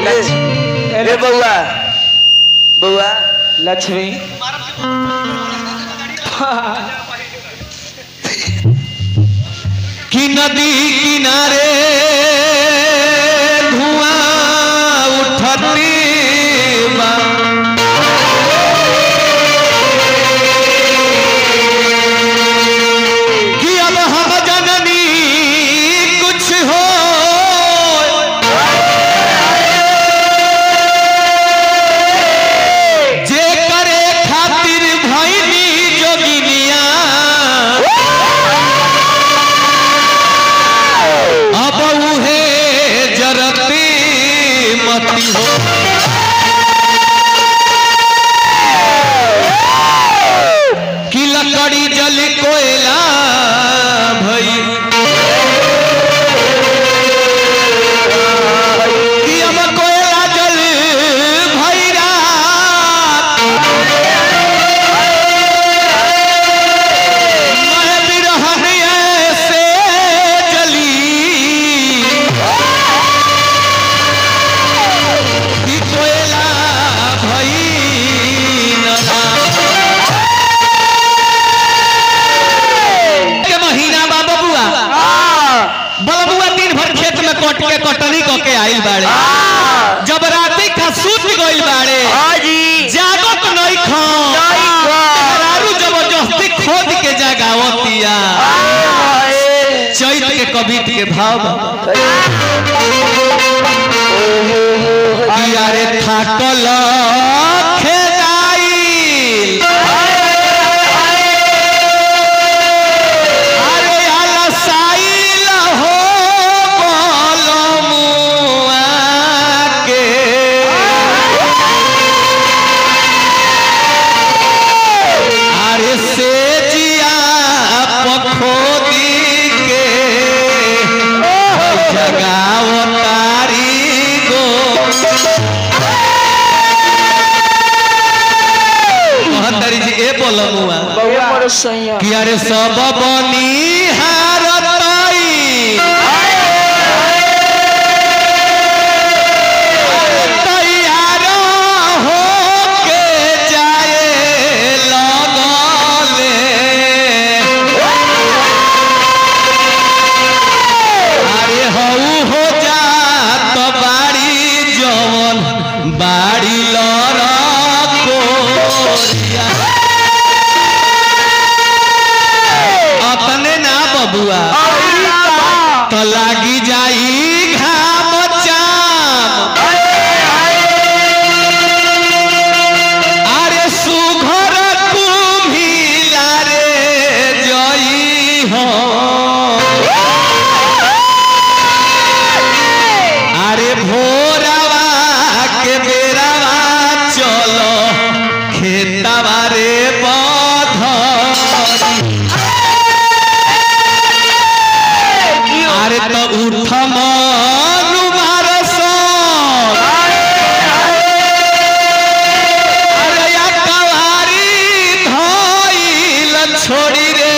ए बउआ बउआ लक्ष्मी कि नदी किनारे धुआं उठती बा कि अब हम जननी कुछ हो जे करे खातिर भइनी जोगिनिया अब उहे जरती मती हो कि लकड़ी जल कोयला भई कि अब कोयला जल भई रात मैं बिरहन ऐसे जली कि कोयला भई न के महीना बा बबुआ बबुआ दिन भर खेत में कट के कटनी क के आइल बाड़े जब राती का सूत गइल बाड़े जागत नहीं खरारू जबरदस्ती खोद के जगावतिया चैत के कवित के भाव किया रे थाकल खेदाई अरे अलसाइल हो बलमुआ के अरे से जिया पखोदी के जगावतारी गो कहतरी जी ए बलमुआ बउआ मोर सैया कि अरे सब बनिहार तैयार होके जाए लगले अरे हऊ हो जात बाड़ी जवन बाड़ी लड़ कोरिया अपने ना बबुआ तो लागी जाई घाम चाम अरे सुघर कुम्हिला रे जई हो अरे भोरवा के बेरावा चलो खेतवा रे अरे तो उठ मनु मारस अरे या कवारी धइल छोड़ी रे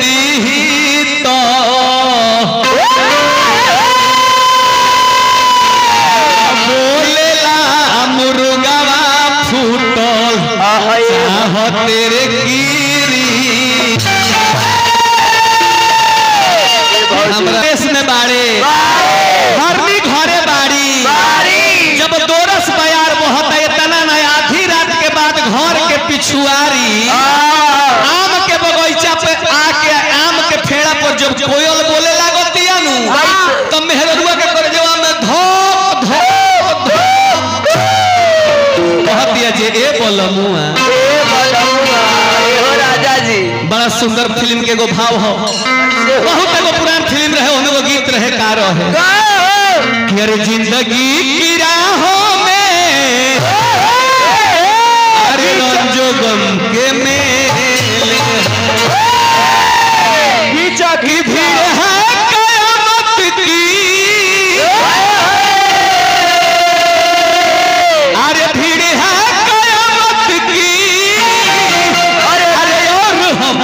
दीही तो बोलेला मुर्गावा फूटल चाह तेरे गिरी हमरा देश में बाड़े हरनी घरे बाड़ी जब दोरस बयार बहुत इतना न आधी रात के बाद घर के पिछुआरी आम के बगीचा पे आके आम के फेड़ा पर जब कोयल बोले लागतिया नु तो मेहरुआ के करजवा में धोप धोप धोप कहतिया जे ए बलमुआ हो राजा जी बड़ा सुंदर फिल्म के एगो भाव हो बहुत एगो पुरान फिल्म रहे उनको गीत रहे का रहे कि अरे जिंदगी की राहों में अरे रंजो गम के मेले की भीड़ है कयामत की अरे भीड़ है कयामत की अरे और हम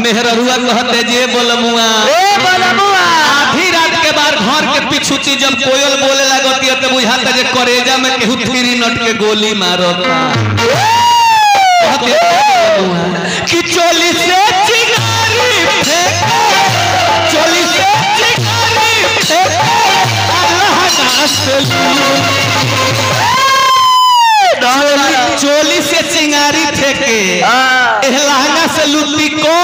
मेहरुआ कहते जे बोलमुआ आधी रात लुटी जब कोयल बोले लागती है तो बुझाता जे करेजा में केहू 3 नट के गोली मारता कि चोली से चिंगारी फेंको चोली से चिंगारी फेंको अल्लाह चोली से चिंगारी फेंके लहंगा से लुटी को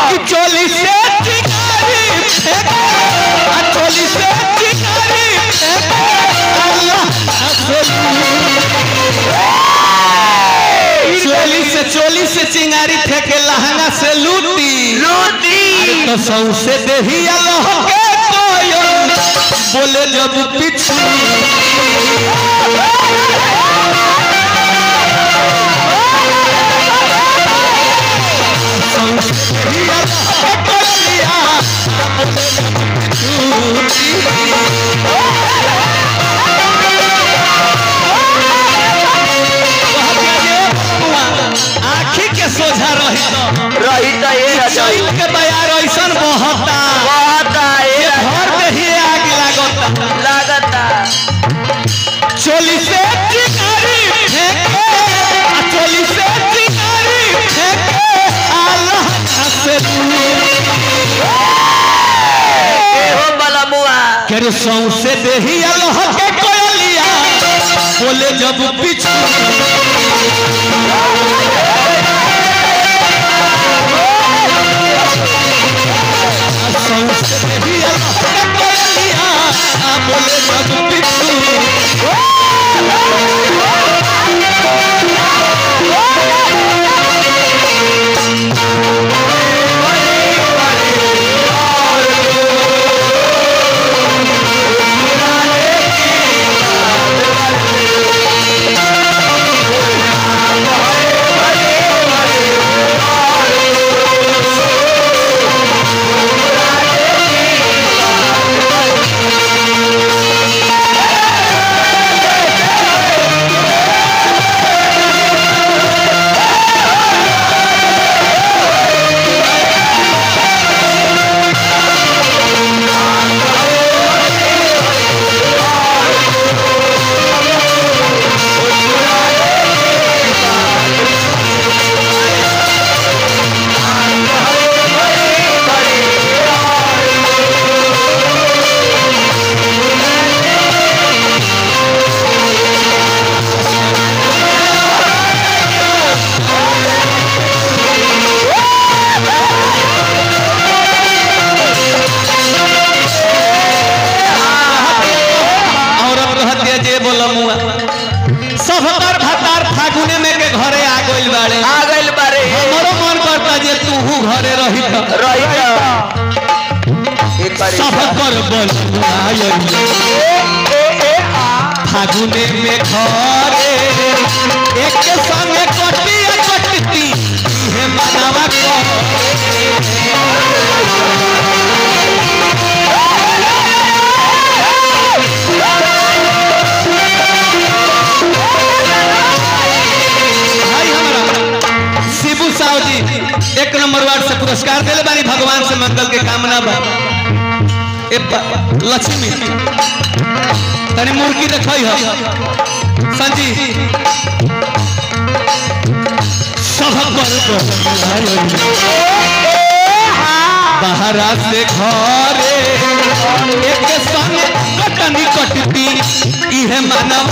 कि चोली से चिंगारी फेंको चोली से चिंगारी फेंको अल्लाह चोली से चिंगारी फेंके लहंगा से लूटी तो सौसे देही अल्लाह के कोयल बोले जब पिछू आखी के सोझा रही के बयार ऐसा बहता घर में ही आग लागता चोली से चिंगारी फेंके चोली से चिंगारी फेंके अल्लाह से करे सौसे देही अल्लाह के कोयलिया बोले जब पीछू सौसे देही अल्लाह के कोयलिया बोले जब पीछू फागुने में घरे एक संग कटती हे मनवा भाई हमारा शिबू साहु जी 1 नंबर वार्ड से पुरस्कार दिले बानी भगवान से मंगल के कामना बा लक्ष्मी तनी मुर्गी देखई हो संजी सब बाहरा से घरे एक संग कटती इहे मानव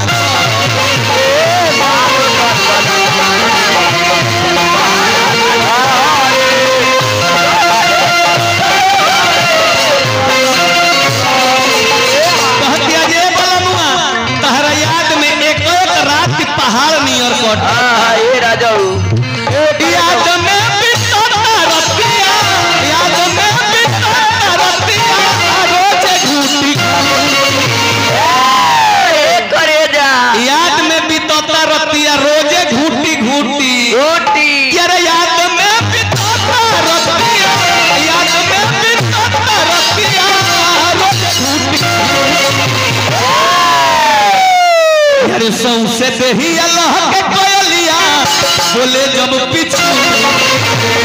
पहाड़ नियर कट याद में बितता रतिया रोज घूटी याद में बितता रतिया रोजे घूटी यार याद में बितता रतिया रोज घूटी यार सौसे देही अल्लाह के कोयलिया बोले जब पिछू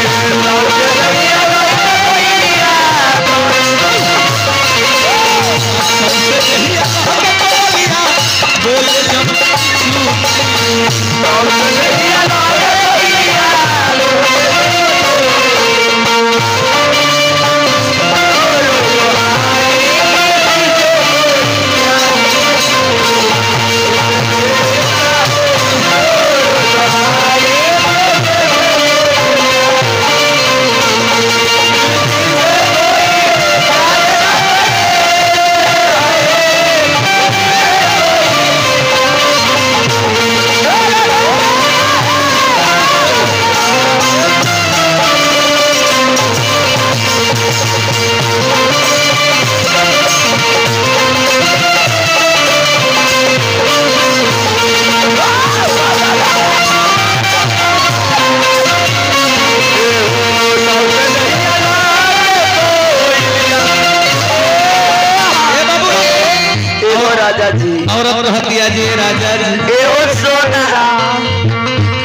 राजा जी औरत रहतिया जी राजा जी ए ओ सोना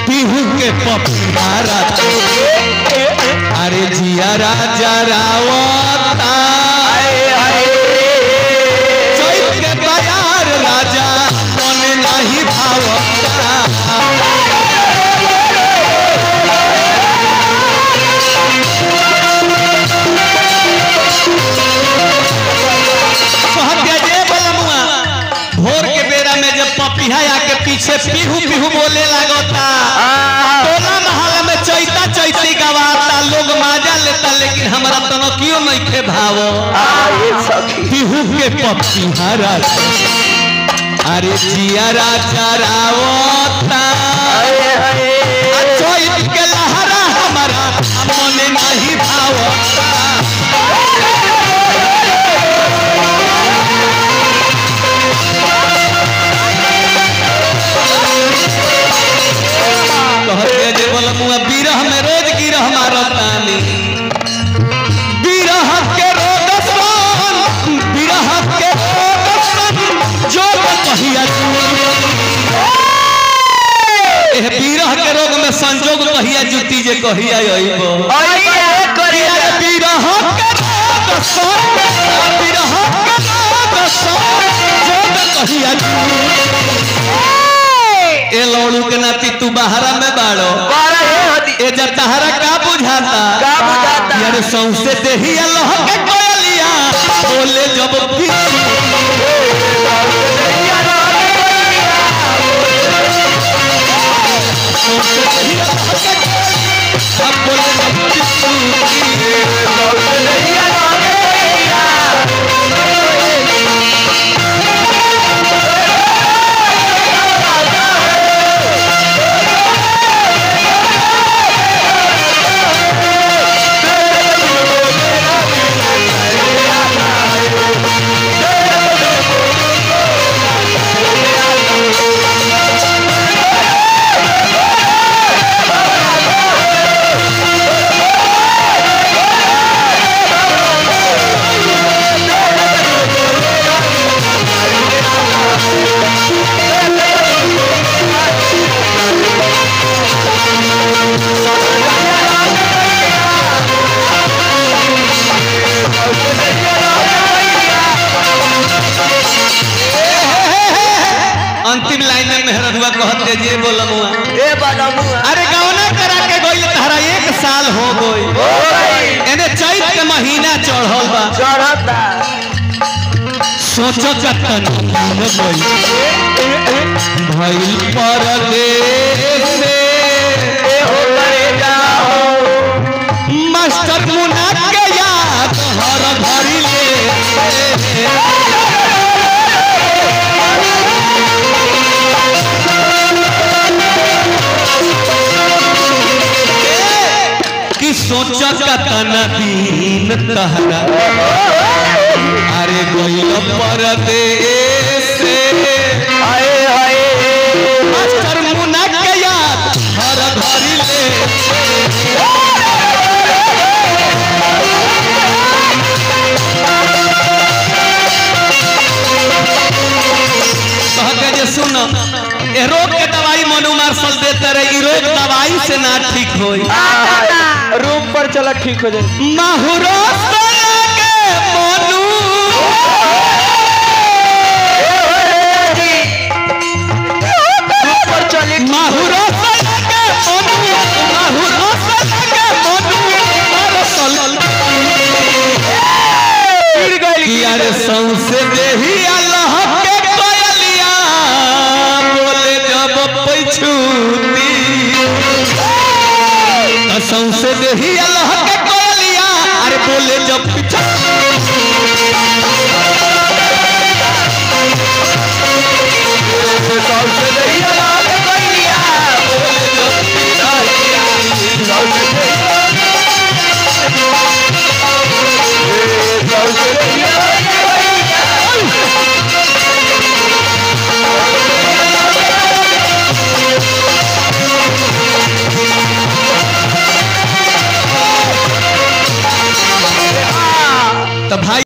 पीहू के पपिहारा अरे जिया राजा रावता चैत के बयार राजा मन नहीं भावता भोर के बेरा में जब पपिहा आके पीछे पीहू पीहू बोले लगता टोला महला में चैता चैती गवाता लोग माजा लेता लेकिन हमारा तनो क्यों नहीं खे भावो पीहू के पपिहा अरे जिया राजा रावता चैत के लहरा हमारा मन नहीं भावता बिरह में रोज गिरह मारतानी बिरह के जो कहिया बिरह के रोग में संजोग कहिया जुटी जे कहिया अइबो बिरह कहिया ए लौड़ू के नाती तू बाहरा में बाड़ो ए जतहरा का बुझाता यार सौंसे देही अल्लाह के कोयलिया बोले जब अब बोले अंतिम लाइन में मेहरदुआ कहते जी बोलमुआ ए बालमुआ अरे गौना करा के गइल तहरा 1 साल हो गई एने चैत के महीना चढ़ल बा चढ़ता सोचो जतन गई भइल परदेश से ए हो करे जाओ मास्टर मुना के याद हर घड़ी ले सोचा का तना दीन तहरा अरे गइल परदेश से आए आए मास्टर मुना के याद हर घड़ी ले कहके जे सुन ए रोग के दवाई मनु मार्शल देते रहे रोग दवाई से ना ठीक होई रूम पर चला ठीक हो जाए माहुरो के मनु पर चली माहुरो के मनु माहुरो के मनु मार्शल गिर गई यार सौंसे देही अल्लाह के कोयलिया बोले जब पैछूती सौंसे देही अल्लाह